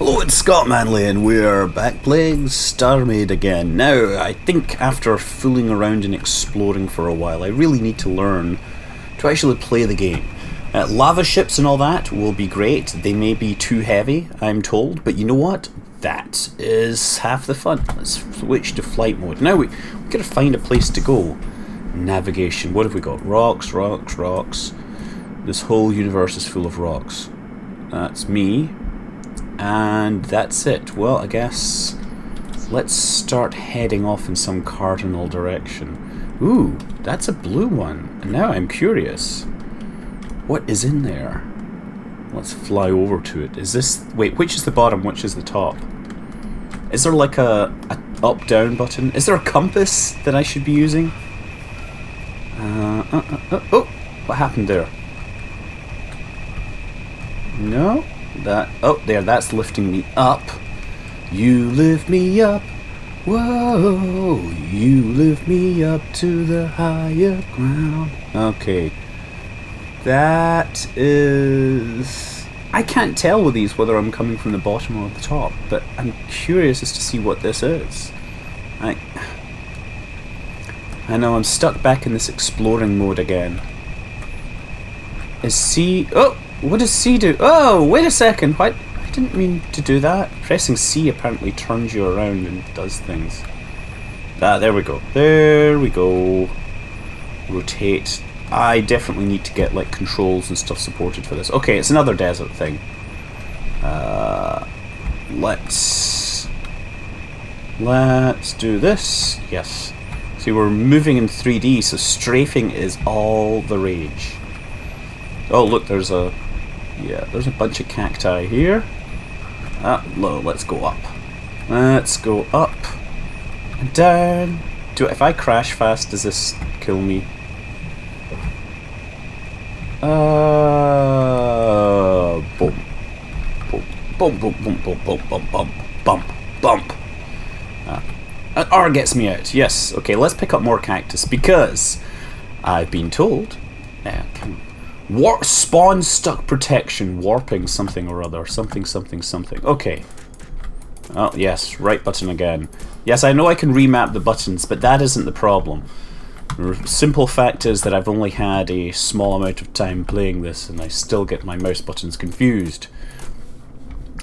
Hello, it's Scott Manley, and we're back playing StarMade again. Now, I think after fooling around and exploring for a while, I really need to learn to actually play the game. Lava ships and all that will be great. They may be too heavy, I'm told, but you know what? That is half the fun. Let's switch to flight mode. Now, we gotta find a place to go. Navigation. What have we got? Rocks, rocks, rocks. This whole universe is full of rocks. That's me. And that's it. Well, I guess let's start heading off in some cardinal direction. Ooh, that's a blue one. And now I'm curious. What is in there? Let's fly over to it. Is this... Wait, which is the bottom? Which is the top? Is there like a up-down button? Is there a compass that I should be using? Oh, what happened there? No? That, oh, there, that's lifting me up. You lift me up. Whoa, you lift me up to the higher ground. Okay. That is... I can't tell with these whether I'm coming from the bottom or the top, but I'm curious as to see what this is. I know I'm stuck back in this exploring mode again. Is C... Oh! What does C do? Oh, wait a second. What? I didn't mean to do that. Pressing C apparently turns you around and does things. Ah, there we go. There we go. Rotate. I definitely need to get like controls and stuff supported for this. Okay, it's another desert thing. Let's do this. Yes. See, we're moving in 3D, so strafing is all the rage. Oh, look, there's a... Yeah, there's a bunch of cacti here. No, let's go up. Let's go up and down. If I crash fast, does this kill me? Boom. Boom. Boom, boom, boom, boom, boom, boom, bump, bump, bump. R gets me out. Yes. Okay, let's pick up more cactus because I've been told... Warp spawn stuck protection, warping something or other, something. Okay. Oh yes, right button again. Yes, I know I can remap the buttons, but that isn't the problem. The simple fact is that I've only had a small amount of time playing this, and I still get my mouse buttons confused.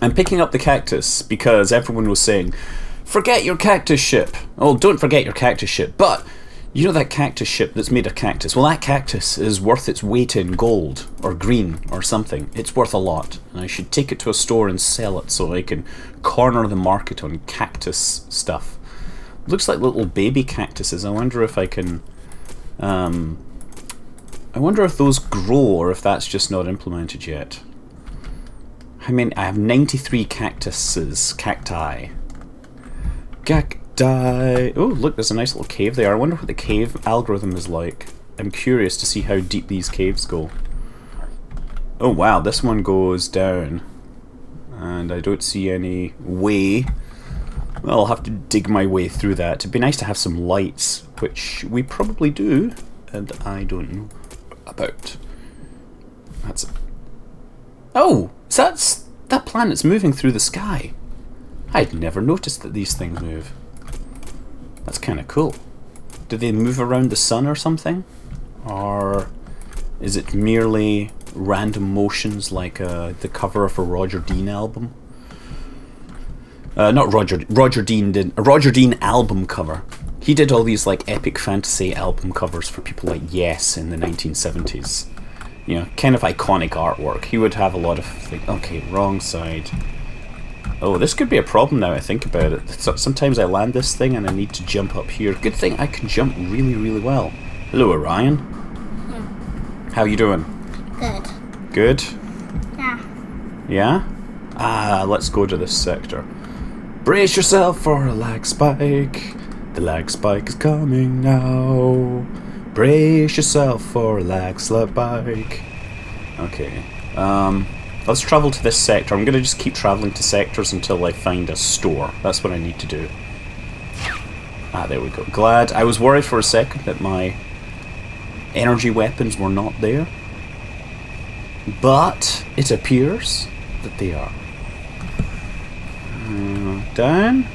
I'm picking up the cactus because everyone was saying, "Forget your cactus ship." Oh, don't forget your cactus ship, but. You know that cactus ship that's made of cactus? Well, that cactus is worth its weight in gold, or green, or something. It's worth a lot, and I should take it to a store and sell it so I can corner the market on cactus stuff. Looks like little baby cactuses. I wonder if I can... I wonder if those grow, or if that's just not implemented yet. I mean, I have 93 cacti. Oh, look, there's a nice little cave there. I wonder what the cave algorithm is like. I'm curious to see how deep these caves go. Oh, wow, this one goes down. And I don't see any way. Well, I'll have to dig my way through that. It'd be nice to have some lights, which we probably do, and I don't know about. That's... Oh, so that planet's moving through the sky. I'd never noticed that these things move. That's kind of cool. Do they move around the sun or something? Or is it merely random motions like the cover of a Roger Dean album? Not Roger Dean did a Roger Dean album cover. He did all these like epic fantasy album covers for people like Yes in the 1970s. You know, kind of iconic artwork. He would have a lot of things. Okay, wrong side. Oh, this could be a problem now I think about it. Sometimes I land this thing and I need to jump up here. Good thing I can jump really, really well. Hello, Orion. Yeah. How you doing? Good. Good? Yeah. Yeah? Ah, let's go to this sector. Brace yourself for a lag spike. The lag spike is coming now. Brace yourself for a lag spike. Okay. Let's travel to this sector. I'm going to just keep traveling to sectors until I find a store. That's what I need to do. Ah, there we go. Glad. I was worried for a second that my energy weapons were not there. But it appears that they are. Down?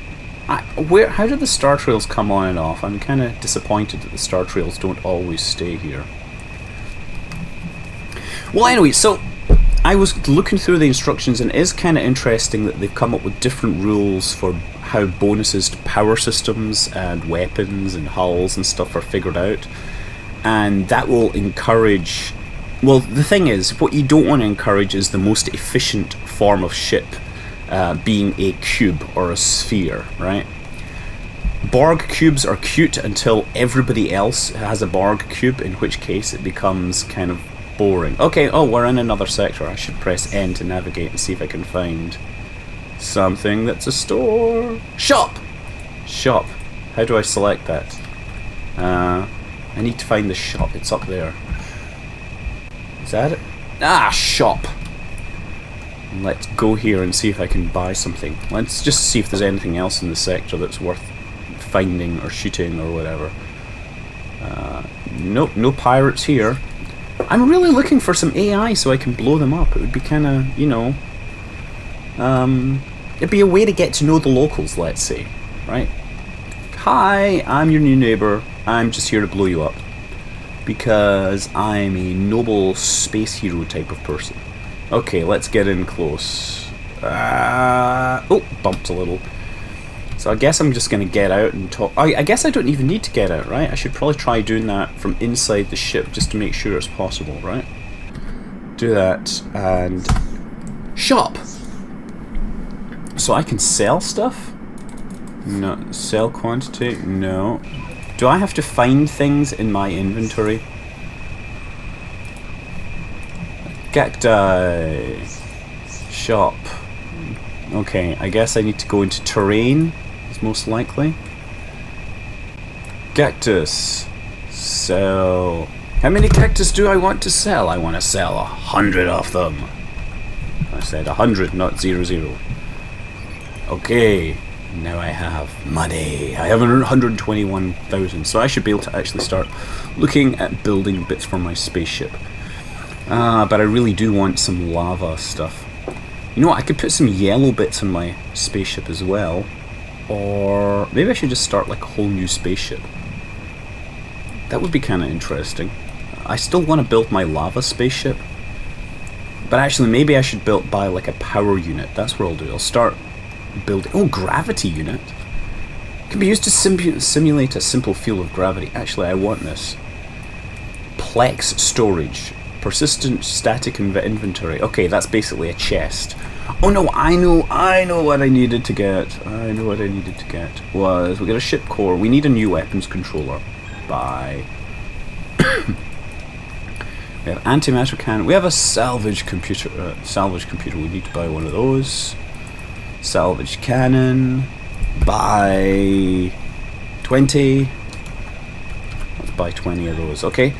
How do the star trails come on and off? I'm kind of disappointed that the star trails don't always stay here. Well, anyway, so I was looking through the instructions, and it is kind of interesting that they've come up with different rules for how bonuses to power systems and weapons and hulls and stuff are figured out. And that will encourage... Well, the thing is, what you don't want to encourage is the most efficient form of ship being a cube or a sphere, right? Borg cubes are cute until everybody else has a Borg cube, in which case it becomes kind of boring. Okay, oh, we're in another sector. I should press N to navigate and see if I can find something that's a store. Shop! Shop. How do I select that? I need to find the shop. It's up there. Is that it? Ah, shop! Let's go here and see if I can buy something. Let's just see if there's anything else in the sector that's worth finding or shooting or whatever. Nope, no pirates here. I'm really looking for some AI so I can blow them up. It would be kind of, you know... it'd be a way to get to know the locals, let's say. Right? Hi, I'm your new neighbour. I'm just here to blow you up. Because I'm a noble space hero type of person. Okay, let's get in close. Oh, bumped a little. So I guess I'm just going to get out and talk. I guess I don't even need to get out, right? I should probably try doing that from inside the ship just to make sure it's possible, right? Do that and... Shop! So I can sell stuff? No. Sell quantity? No. Do I have to find things in my inventory? Cacti. Shop. Okay, I guess I need to go into terrain, is most likely. Cactus. Sell. How many cactus do I want to sell? I want to sell 100 of them. I said 100, not 00. Okay. Now I have money. I have 121,000, so I should be able to actually start looking at building bits for my spaceship. But I really do want some lava stuff. You know what, I could put some yellow bits on my spaceship as well. Or maybe I should just start like a whole new spaceship. That would be kind of interesting. I still want to build my lava spaceship. But actually maybe I should buy like a power unit. That's what I'll do. I'll start building... Oh, gravity unit. Can be used to simulate a simple field of gravity. Actually, I want this. Plex storage. Persistent static inventory. Okay, that's basically a chest. Oh no, I know what I needed to get. I know what I needed to get. We got a ship core. We need a new weapons controller. Buy. We have antimatter cannon. We have a salvage computer. We need to buy one of those. Salvage cannon. Buy 20. Let's buy 20 of those. Okay.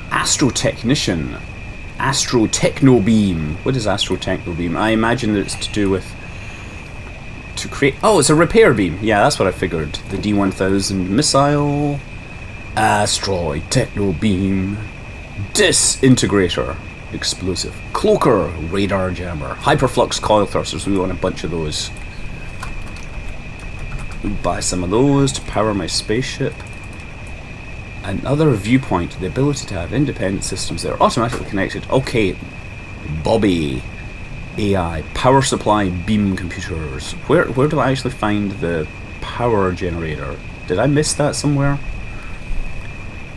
Astro technician. Astro techno beam. What is astro techno beam? I imagine that it's to do with to create. Oh, it's a repair beam. Yeah, that's what I figured. The D1000 missile. Asteroid techno beam. Disintegrator. Explosive. Cloaker. Radar jammer. Hyperflux coil thrusters. We want a bunch of those. Buy some of those to power my spaceship. Another viewpoint. The ability to have independent systems that are automatically connected. Okay. Bobby. AI. Power supply beam computers. Where do I actually find the power generator? Did I miss that somewhere?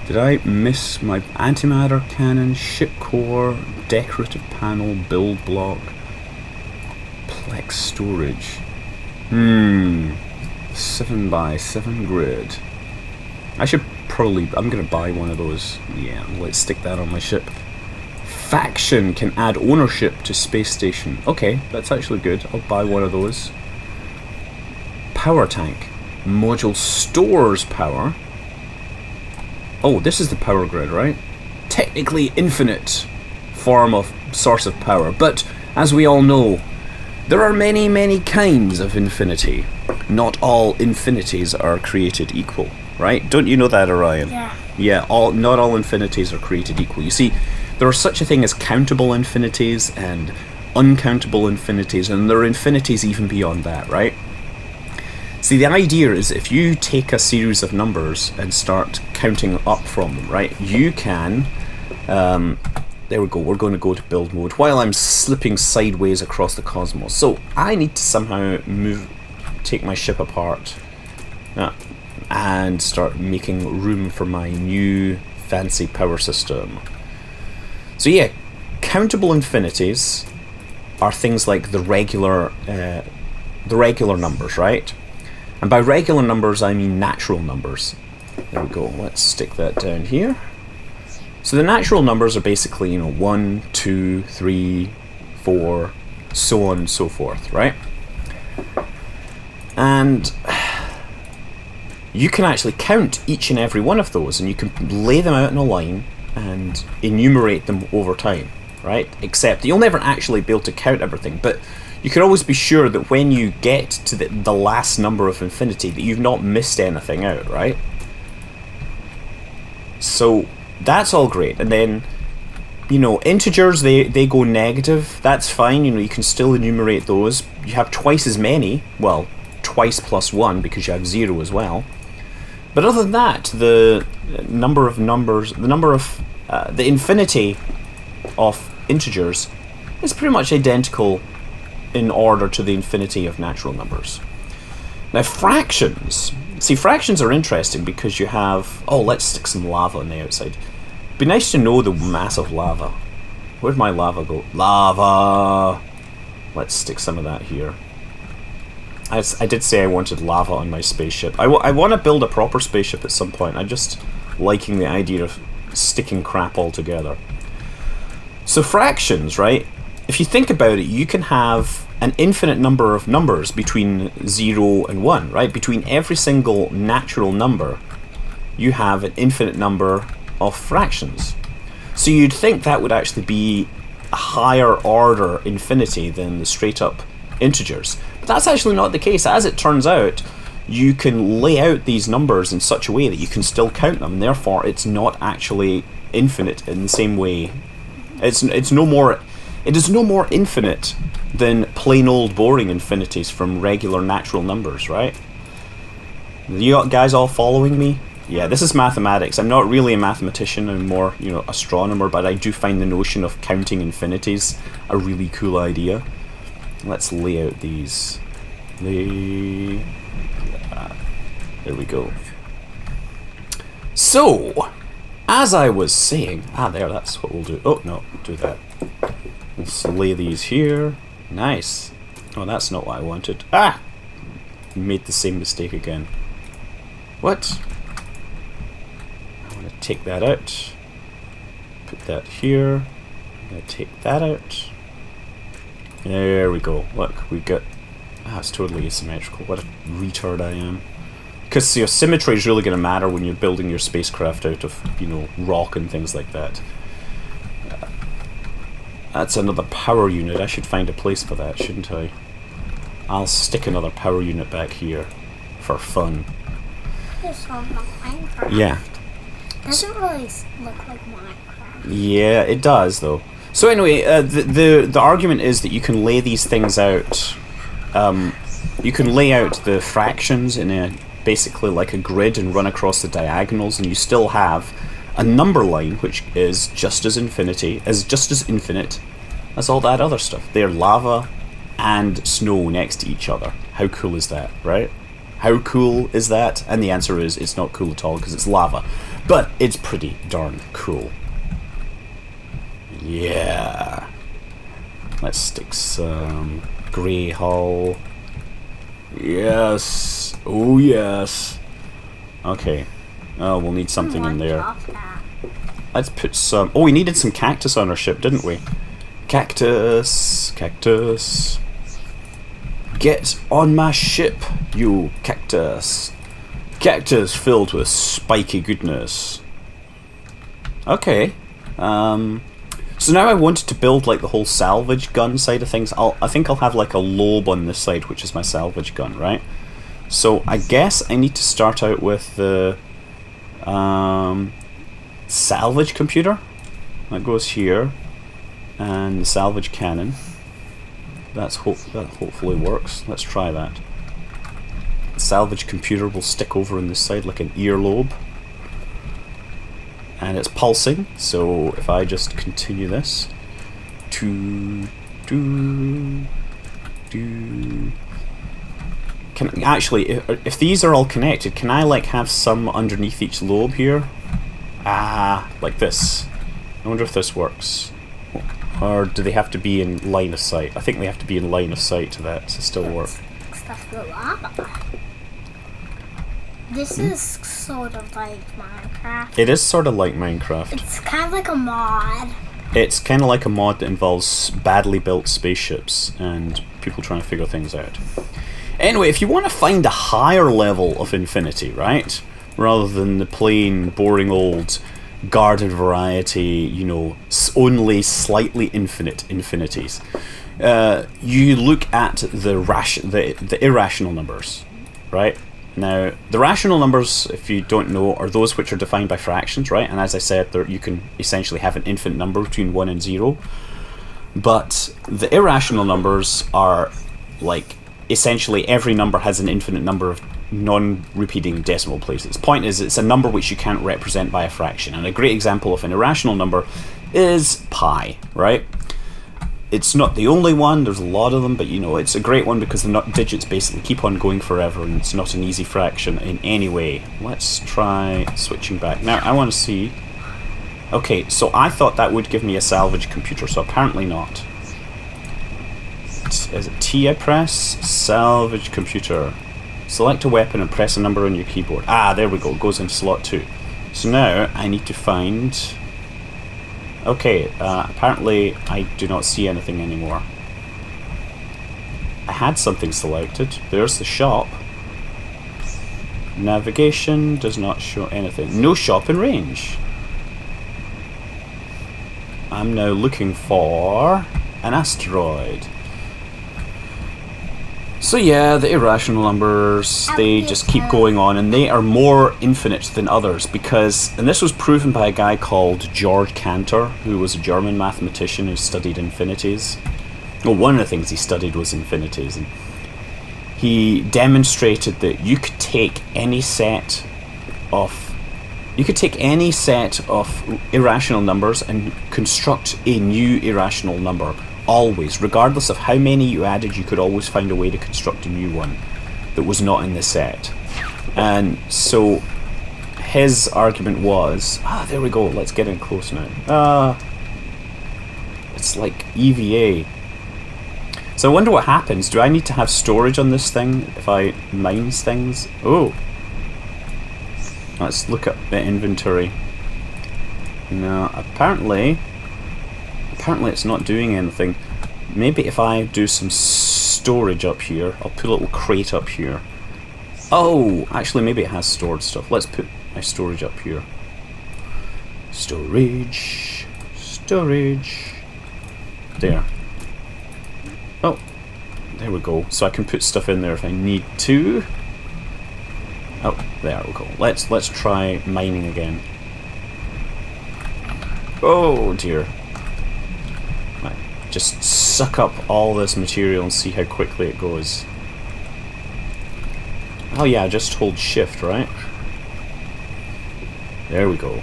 Did I miss my antimatter cannon, ship core, decorative panel, build block, plex storage? 7x7 grid. I should probably... I'm going to buy one of those. Yeah, let's stick that on my ship. Faction can add ownership to space station. Okay, that's actually good. I'll buy one of those. Power tank. Module stores power. Oh, this is the power grid, right? Technically infinite form of source of power. But, as we all know, there are many, many kinds of infinity. Not all infinities are created equal, right? Don't you know that, Orion? Yeah. Yeah, not all infinities are created equal. You see, there are such a thing as countable infinities and uncountable infinities, and there are infinities even beyond that, right? See, the idea is if you take a series of numbers and start counting up from them, right, you can... there we go, we're going to go to build mode while I'm slipping sideways across the cosmos. So I need to somehow take my ship apart and start making room for my new fancy power system. So yeah, countable infinities are things like the regular numbers, right? And by regular numbers, I mean natural numbers. There we go. Let's stick that down here. So the natural numbers are basically, you know, 1, 2, 3, 4, so on and so forth, right? And you can actually count each and every one of those, and you can lay them out in a line and enumerate them over time, right? Except you'll never actually be able to count everything, but you can always be sure that when you get to the last number of infinity that you've not missed anything out, right? So that's all great. And then, you know, integers, they go negative. That's fine, you know, you can still enumerate those. You have twice as many, well, twice plus 1 because you have 0 as well. But other than that, the number of numbers, the infinity of integers is pretty much identical in order to the infinity of natural numbers. Now fractions, see, fractions are interesting because you have, oh, let's stick some lava on the outside. It'd be nice to know the mass of lava. Where'd my lava go? Lava! Let's stick some of that here. I did say I wanted lava on my spaceship. I want to build a proper spaceship at some point. I'm just liking the idea of sticking crap all together. So fractions, right? If you think about it, you can have an infinite number of numbers between 0 and 1, right? Between every single natural number, you have an infinite number of fractions. So you'd think that would actually be a higher order infinity than the straight up integers. But that's actually not the case. As it turns out, you can lay out these numbers in such a way that you can still count them, and therefore it's not actually infinite in the same way. It is no more infinite than plain old boring infinities from regular natural numbers, right? You guys all following me? Yeah, this is mathematics. I'm not really a mathematician, I'm more, you know, astronomer, but I do find the notion of counting infinities a really cool idea. Let's lay out these. There we go. So, as I was saying, there, that's what we'll do. Oh, no, do that. Let's lay these here. Nice. Oh, that's not what I wanted. Made the same mistake again. What? I want to take that out. Put that here. I'm going to take that out. There we go. Look, we got... it's totally asymmetrical. What a retard I am. Because, you know, symmetry is really going to matter when you're building your spacecraft out of, you know, rock and things like that. That's another power unit. I should find a place for that, shouldn't I? I'll stick another power unit back here for fun. This on Minecraft. Yeah. Doesn't really look like Minecraft. Yeah, it does though. So anyway, the argument is that you can lay these things out. You can lay out the fractions in a basically like a grid and run across the diagonals, and you still have a number line which is just as infinite as all that other stuff. They're lava and snow next to each other. How cool is that, right? How cool is that? And the answer is it's not cool at all because it's lava. But it's pretty darn cool. Yeah. Let's stick some grey hull. Yes. Oh yes. Okay. Oh, we'll need something in there. Let's put some... Oh, we needed some cactus on our ship, didn't we? Cactus. Cactus. Get on my ship, you cactus. Cactus filled with spiky goodness. Okay. So now I wanted to build like the whole salvage gun side of things. I think I'll have like a lobe on this side, which is my salvage gun, right? So I guess I need to start out with the salvage computer. That goes here. And the salvage cannon. That hopefully works. Let's try that. Let's salvage computer will stick over on this side like an earlobe. And it's pulsing, so if I just continue this, can actually, if these are all connected, can I like have some underneath each lobe here? Like this. I wonder if this works. Or do they have to be in line of sight? I think they have to be in line of sight to that to still work. Stuff go up. This is sort of like Minecraft. It is sort of like Minecraft. It's kind of like a mod. It's kind of like a mod that involves badly built spaceships and people trying to figure things out. Anyway, if you want to find a higher level of infinity, right, rather than the plain, boring old guarded variety, you know, only slightly infinite infinities, you look at the irrational numbers, right? Now, the rational numbers, if you don't know, are those which are defined by fractions, right? And as I said, you can essentially have an infinite number between 1 and 0. But the irrational numbers are like, essentially every number has an infinite number of non-repeating decimal places. Point is, it's a number which you can't represent by a fraction. And a great example of an irrational number is pi, right? It's not the only one, there's a lot of them, but you know, it's a great one because the digits basically keep on going forever and it's not an easy fraction in any way. Let's try switching back. Now, I want to see... Okay, so I thought that would give me a salvage computer, so apparently not. Is it T I press? Salvage computer. Select a weapon and press a number on your keyboard. Ah, there we go, it goes into slot 2. So now, I need to find... Okay, apparently I do not see anything anymore. I had something selected. There's the shop. Navigation does not show anything. No shop in range. I'm now looking for an asteroid. So yeah, the irrational numbers, they just keep going on, and they are more infinite than others because, and this was proven by a guy called George Cantor, who was a German mathematician who studied infinities. Well, one of the things he studied was infinities, and he demonstrated that you could take any set of irrational numbers and construct a new irrational number. Always, regardless of how many you added, you could always find a way to construct a new one that was not in the set. And so his argument was, there we go, let's get in close now. It's like EVA. So I wonder what happens. Do I need to have storage on this thing if I mines things? Oh. Let's look at the inventory. No, apparently it's not doing anything. Maybe if I do some storage up here, I'll put a little crate up here. Oh, actually maybe it has stored stuff. Let's put my storage up here. Storage. There. Oh, there we go. So I can put stuff in there if I need to. Oh, there we go. Let's try mining again. Oh dear. Just suck up all this material and see how quickly it goes. Oh yeah, just hold shift, right? There we go.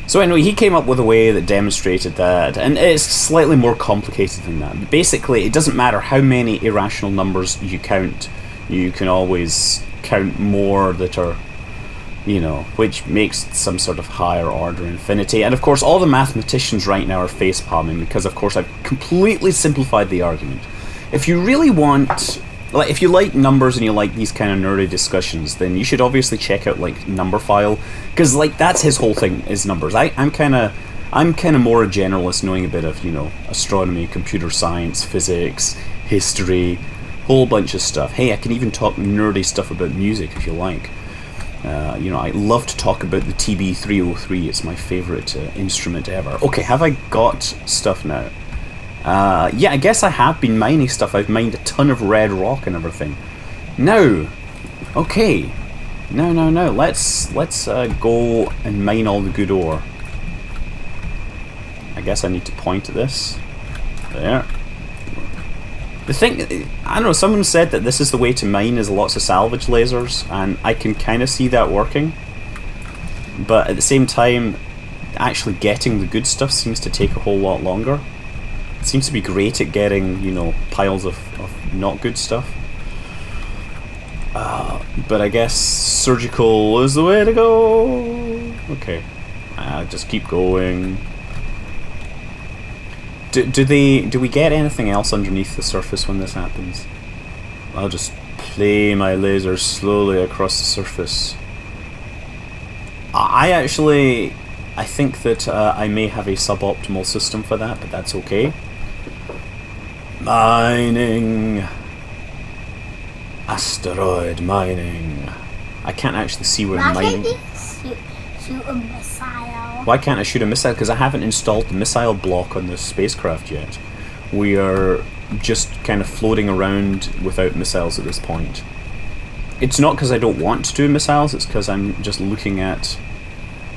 So anyway, he came up with a way that demonstrated that, and it's slightly more complicated than that. But basically, it doesn't matter how many irrational numbers you count, you can always count more that are, you know, which makes some sort of higher order infinity. And of course, all the mathematicians right now are face-palming because, of course, I've completely simplified the argument. If you really want, like, if you like numbers and you like these kind of nerdy discussions, then you should obviously check out, like, Numberphile, because, like, that's his whole thing, is numbers. I'm kind of more a generalist, knowing a bit of, you know, astronomy, computer science, physics, history, whole bunch of stuff. Hey, I can even talk nerdy stuff about music if you like. You know, I love to talk about the TB-303. It's my favourite instrument ever. Okay, have I got stuff now? Yeah, I guess I have been mining stuff. I've mined a ton of red rock and everything. Now, okay. No. Let's go and mine all the good ore. I guess I need to point at this. There. The thing, I don't know, someone said that this is the way to mine is lots of salvage lasers, and I can kind of see that working. But at the same time, actually getting the good stuff seems to take a whole lot longer. It seems to be great at getting, you know, piles of not good stuff. But I guess surgical is the way to go. Okay, just keep going. Do we get anything else underneath the surface when this happens? I'll just play my laser slowly across the surface. I think that I may have a suboptimal system for that, but that's okay. Mining. Asteroid mining. I can't actually see where mining... Shoot a missile. Why can't I shoot a missile? Because I haven't installed the missile block on this spacecraft yet. We are just kind of floating around without missiles at this point. It's not because I don't want to do missiles, it's because I'm just looking at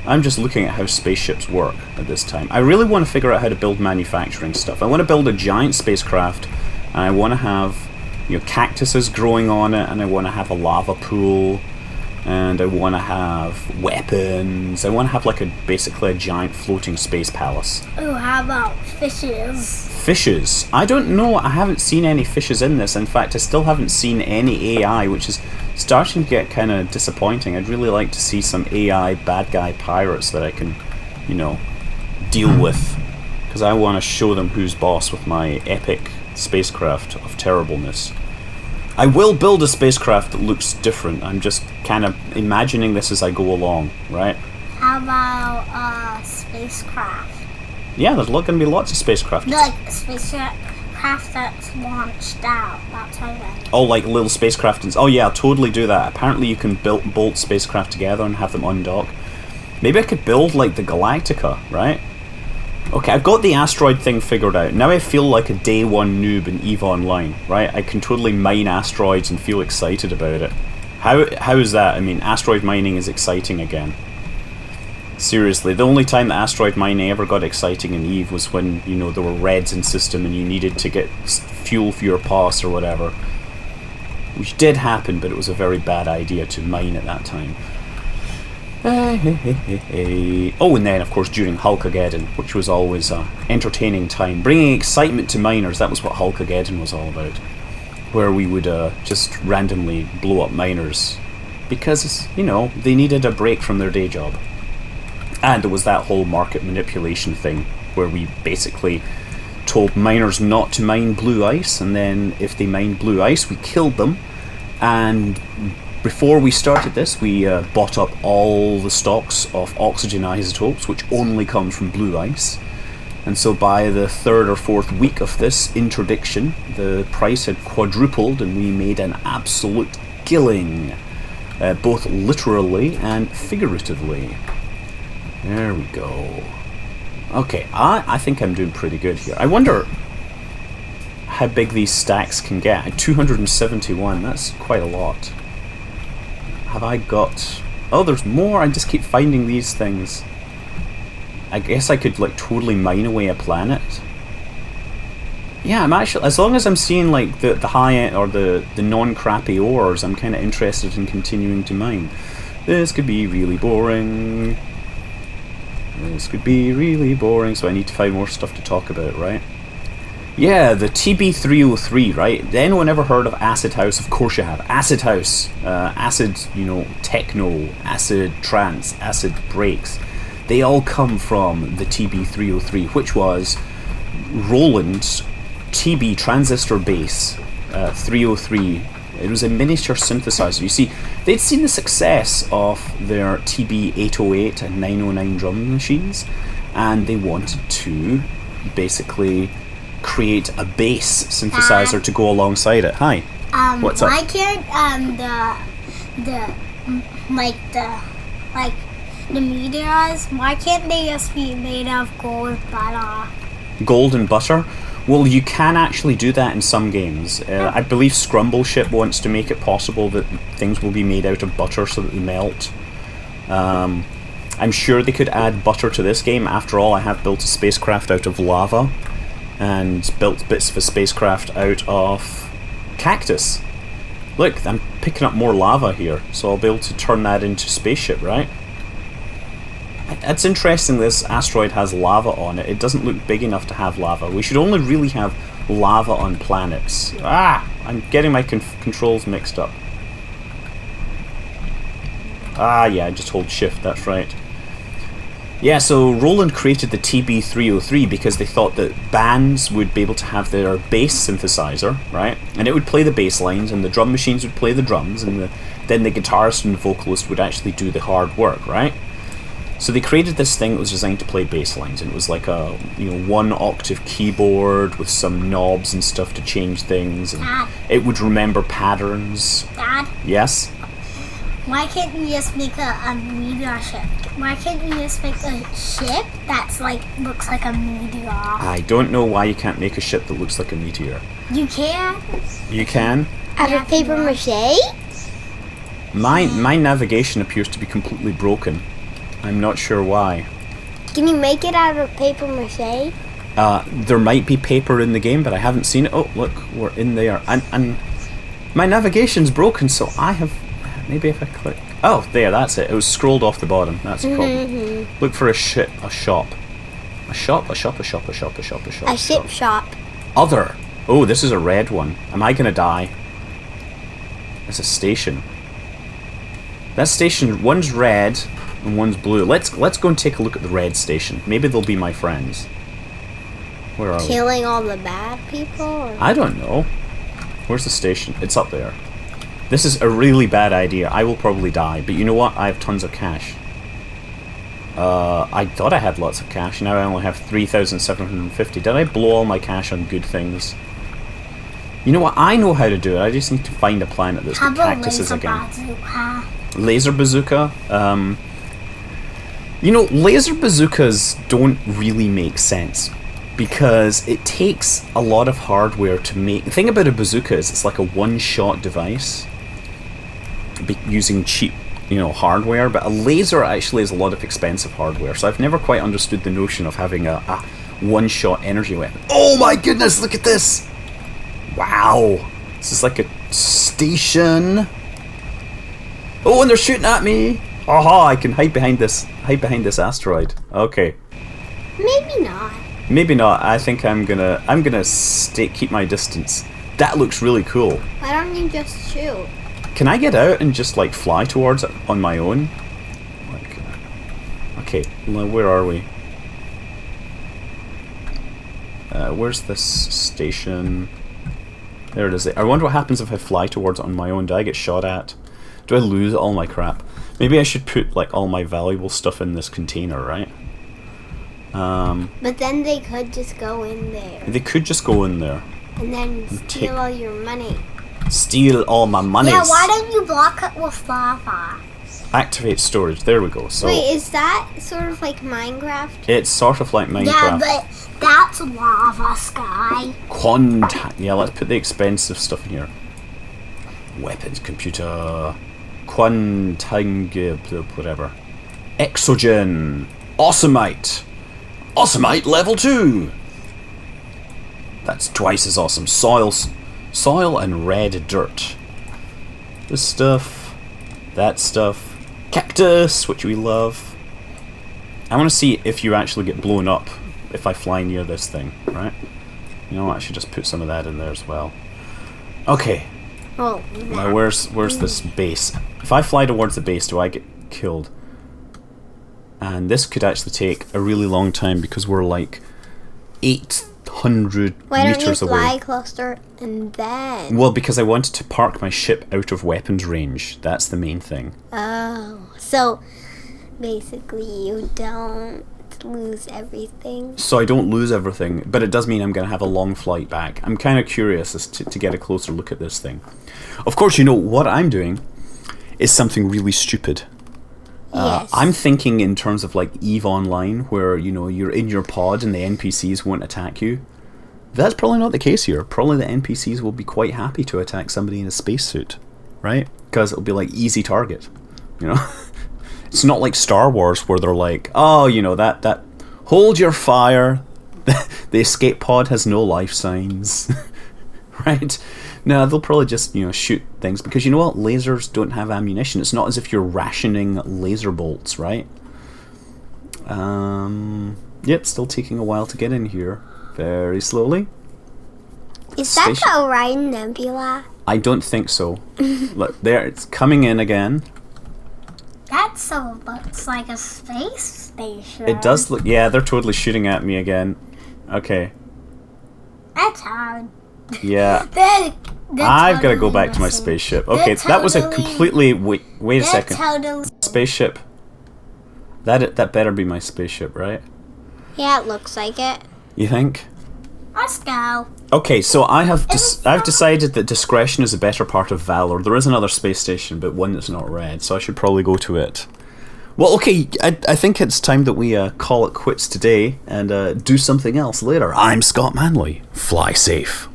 how spaceships work at this time. I really want to figure out how to build manufacturing stuff. I want to build a giant spacecraft, and I want to have, you know, cactuses growing on it, and I want to have a lava pool, and I want to have weapons. I want to have like basically a giant floating space palace. Oh, how about fishes? Fishes? I don't know. I haven't seen any fishes in this. In fact, I still haven't seen any AI, which is starting to get kind of disappointing. I'd really like to see some AI bad guy pirates that I can, you know, deal with. Because I want to show them who's boss with my epic spacecraft of terribleness. I will build a spacecraft that looks different. I'm just kind of imagining this as I go along, right? How about a spacecraft? Yeah, there's going to be lots of spacecraft. Like a spacecraft that's launched out. That's how that. Oh, like little spacecraft. Oh yeah, I'll totally do that. Apparently you can bolt spacecraft together and have them undock. Maybe I could build like the Galactica, right? Okay, I've got the asteroid thing figured out. Now I feel like a day one noob in EVE Online, right? I can totally mine asteroids and feel excited about it. How is that? I mean, asteroid mining is exciting again. Seriously, the only time that asteroid mining ever got exciting in EVE was when, you know, there were reds in system and you needed to get fuel for your pass or whatever. Which did happen, but it was a very bad idea to mine at that time. Oh, and then of course during Hulkageddon, which was always an entertaining time, bringing excitement to miners. That was what Hulkageddon was all about, where we would just randomly blow up miners because, you know, they needed a break from their day job. And it was that whole market manipulation thing where we basically told miners not to mine blue ice, and then if they mined blue ice we killed them. And before we started this, we bought up all the stocks of oxygen isotopes, which only comes from blue ice. And so by the third or fourth week of this interdiction, the price had quadrupled and we made an absolute killing, both literally and figuratively. There we go. Okay, I think I'm doing pretty good here. I wonder how big these stacks can get. 271, that's quite a lot. Have I got... Oh, there's more. I just keep finding these things. I guess I could like totally mine away a planet. Yeah, I'm actually, as long as I'm seeing like the high end or the non-crappy ores, I'm kind of interested in continuing to mine. This could be really boring. This could be really boring, so I need to find more stuff to talk about, right? Yeah, the TB303, right? Anyone ever heard of Acid House? Of course you have. Acid House, Acid, you know, Techno, Acid Trance, Acid Breaks. They all come from the TB303, which was Roland's TB transistor base 303. It was a miniature synthesizer. You see, they'd seen the success of their TB808 and 909 drum machines, and they wanted to basically create a bass synthesizer to go alongside it. Hi. What's up? Why can't the meteors, why can't they just be made of gold butter? Gold and butter? Well, you can actually do that in some games. I believe Scrumbleship wants to make it possible that things will be made out of butter so that they melt. I'm sure they could add butter to this game. After all, I have built a spacecraft out of lava. and built bits of a spacecraft out of cactus. Look, I'm picking up more lava here, so I'll be able to turn that into spaceship, right? It's interesting this asteroid has lava on it. It doesn't look big enough to have lava. We should only really have lava on planets. Ah! I'm getting my controls mixed up. Ah, yeah, I just hold shift, that's right. Yeah, so Roland created the TB303 because they thought that bands would be able to have their bass synthesizer, right? And it would play the bass lines, and the drum machines would play the drums, and then the guitarist and the vocalist would actually do the hard work, right? So they created this thing that was designed to play bass lines, and it was like a 1-octave keyboard with some knobs and stuff to change things, and Dad. it would remember patterns. Dad, Yes? why can't you just make a meteor ship? Why can't you just make a ship that's like looks like a meteor? I don't know why you can't make a ship that looks like a meteor. You can. You can? Out of paper mache? My navigation appears to be completely broken. I'm not sure why. Can you make it out of paper mache? There might be paper in the game, but I haven't seen it. Oh, look, we're in there. And my navigation's broken, so I have... Maybe if I click... Oh, there, that's it. It was scrolled off the bottom. That's the problem. Look for a shop. A shop. A shop. A ship shop. Other. Oh, this is a red one. Am I going to die? It's a station. That station, one's red and one's blue. Let's go and take a look at the red station. Maybe they'll be my friends. Where are we? Killing all the bad people? Or? I don't know. Where's the station? It's up there. This is a really bad idea. I will probably die, but you know what? I have tons of cash. I thought I had lots of cash. Now I only have 3,750. Did I blow all my cash on good things? You know what? I know how to do it. I just need to find a planet that's got cactuses again. Laser bazooka. You know, laser bazookas don't really make sense because it takes a lot of hardware to make. The thing about a bazooka is it's like a one-shot device using cheap, hardware, but a laser actually is a lot of expensive hardware. So I've never quite understood the notion of having a one-shot energy weapon. Oh my goodness, look at this! Wow! This is like a station. Oh, and they're shooting at me! Aha! I can hide behind this asteroid. Okay. Maybe not. Maybe not. I think I'm gonna keep my distance. That looks really cool. Why don't you just shoot? Can I get out and just like fly towards it on my own? Like, okay, where are we? Where's this station? There it is. I wonder what happens if I fly towards it on my own. Do I get shot at? Do I lose all my crap? Maybe I should put like all my valuable stuff in this container, right? But then they could just go in there. They could just go in there. And then steal all your money. Steal all my monies. Yeah, why don't you block it with lava? Activate storage. There we go. So wait, is that sort of like Minecraft? It's sort of like Minecraft. Yeah, but that's lava, Sky. Yeah, let's put the expensive stuff in here. Weapons, computer, whatever. Exogen, Awesomite level 2. That's twice as awesome. Soil and red dirt. This stuff, that stuff, cactus, which we love. I want to see if you actually get blown up if I fly near this thing, right? You know what? I should just put some of that in there as well. Okay. Oh. Now where's this base? If I fly towards the base, do I get killed? And this could actually take a really long time because we're like 800 Why don't you meters fly away. closer and then? Well, because I wanted to park my ship out of weapons range. That's the main thing. Oh, so basically you don't lose everything. So I don't lose everything, but it does mean I'm going to have a long flight back. I'm kind of curious as to get a closer look at this thing. Of course, what I'm doing is something really stupid. Yes. I'm thinking in terms of like EVE Online, where you're in your pod and the NPCs won't attack you. That's probably not the case here. Probably the NPCs will be quite happy to attack somebody in a spacesuit, right? Because it'll be like easy target, It's not like Star Wars where they're like, oh, that hold your fire. The escape pod has no life signs. Right? No, they'll probably just, you know, shoot things, because you know what? Lasers don't have ammunition. It's not as if you're rationing laser bolts, right? Yep, still taking a while to get in here. Very slowly. Is that the Orion Nebula? I don't think so. Look, there, it's coming in again. That so looks like a space station. It does look, yeah, they're totally shooting at me again. Okay. That's hard. Yeah. They're I've got to go totally back to my missing. spaceship. Okay, They're that was a totally- completely, wait a They're second. totally. Spaceship. That better be my spaceship, right? Yeah, it looks like it. You think? Let's go. Okay, so I've decided that discretion is a better part of valor. There is another space station, but one that's not red, so I should probably go to it. Well, okay, I think it's time that we call it quits today and do something else later. I'm Scott Manley. Fly safe.